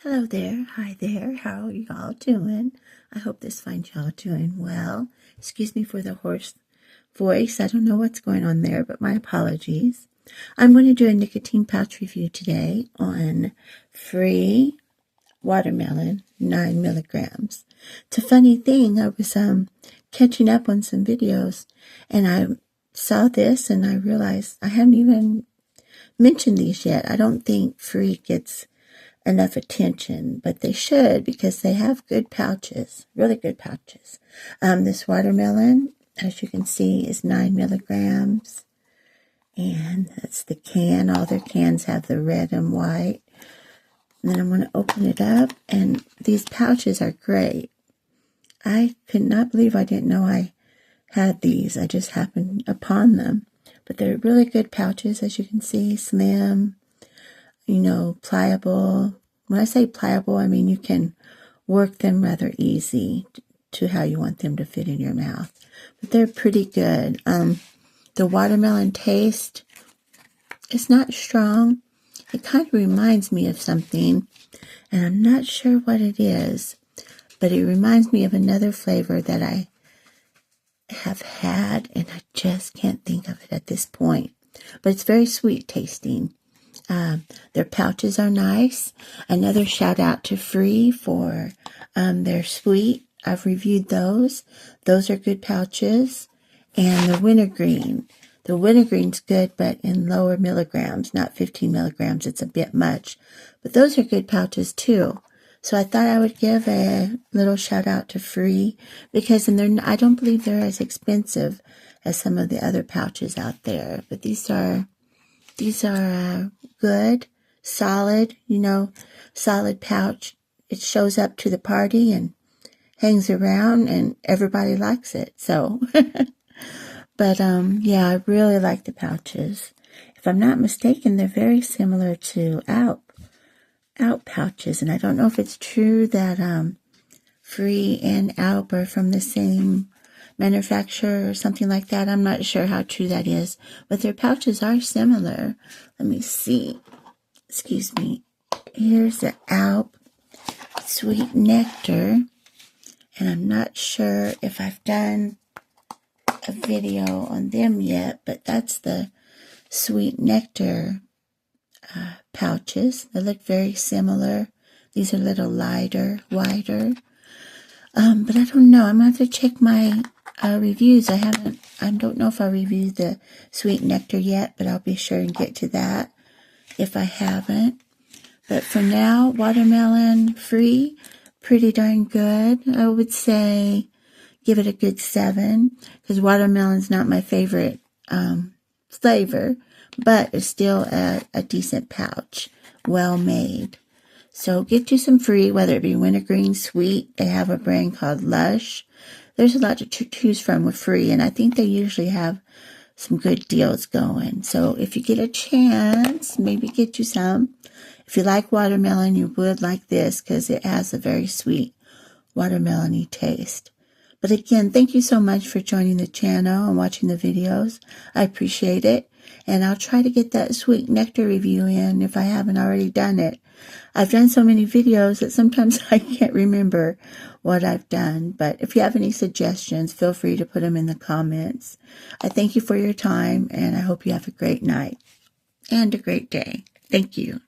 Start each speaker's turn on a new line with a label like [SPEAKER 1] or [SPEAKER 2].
[SPEAKER 1] Hello there, hi there, how are y'all doing? I hope this finds y'all doing well. Excuse me for the hoarse voice. I don't know what's going on there, but my apologies. I'm going to do a nicotine pouch review today on FRE watermelon, 9 milligrams. It's a funny thing, I was catching up on some videos, and I saw this, and I realized I haven't even mentioned these yet. I don't think FRE gets enough attention, but they should because they have good pouches, really good pouches. This watermelon, as you can see, is 9 milligrams, and that's the can. All their cans have the red and white. And then I'm going to open it up, and these pouches are great. I could not believe I didn't know I had these. I just happened upon them. But they're really good pouches, as you can see, slim, pliable. When I say pliable, I mean you can work them rather easy to how you want them to fit in your mouth. But they're pretty good. The watermelon taste is not strong. It kind of reminds me of something, and I'm not sure what it is, but it reminds me of another flavor that I have had, and I just can't think of it at this point. But it's very sweet tasting. Their pouches are nice. Another shout out to FRE for their sweet. I've reviewed those. Those are good pouches. And the wintergreen. The wintergreen's good, but in lower milligrams, not 15 milligrams. It's a bit much. But those are good pouches too. So I thought I would give a little shout out to FRE because I don't believe they're as expensive as some of the other pouches out there. But these are good, solid, solid pouch. It shows up to the party and hangs around, and everybody likes it. So, but yeah, I really like the pouches. If I'm not mistaken, they're very similar to Out pouches, and I don't know if it's true that FRE and Out are from the same manufacturer or something like that. I'm not sure how true that is, but their pouches are similar. Let me see. Excuse me. Here's the Alp Sweet Nectar, and I'm not sure if I've done a video on them yet, but that's the Sweet Nectar pouches. They look very similar. These are a little lighter, wider. But I don't know. I'm going to have to check my reviews. I don't know if I reviewed the Sweet Nectar yet, but I'll be sure and get to that if I haven't. But for now, watermelon FRE, pretty darn good. I would say give it a good 7, because watermelon's not my favorite flavor, but it's still a decent pouch, well made. So get you some FRE, whether it be wintergreen, sweet. They have a brand called Lush. There's a lot to choose from with FRE, and I think they usually have some good deals going. So if you get a chance, maybe get you some. If you like watermelon, you would like this because it has a very sweet watermelon-y taste. But again, thank you so much for joining the channel and watching the videos. I appreciate it. And I'll try to get that Sweet Nectar review in if I haven't already done it. I've done so many videos that sometimes I can't remember what I've done. But if you have any suggestions, feel free to put them in the comments. I thank you for your time, and I hope you have a great night and a great day. Thank you.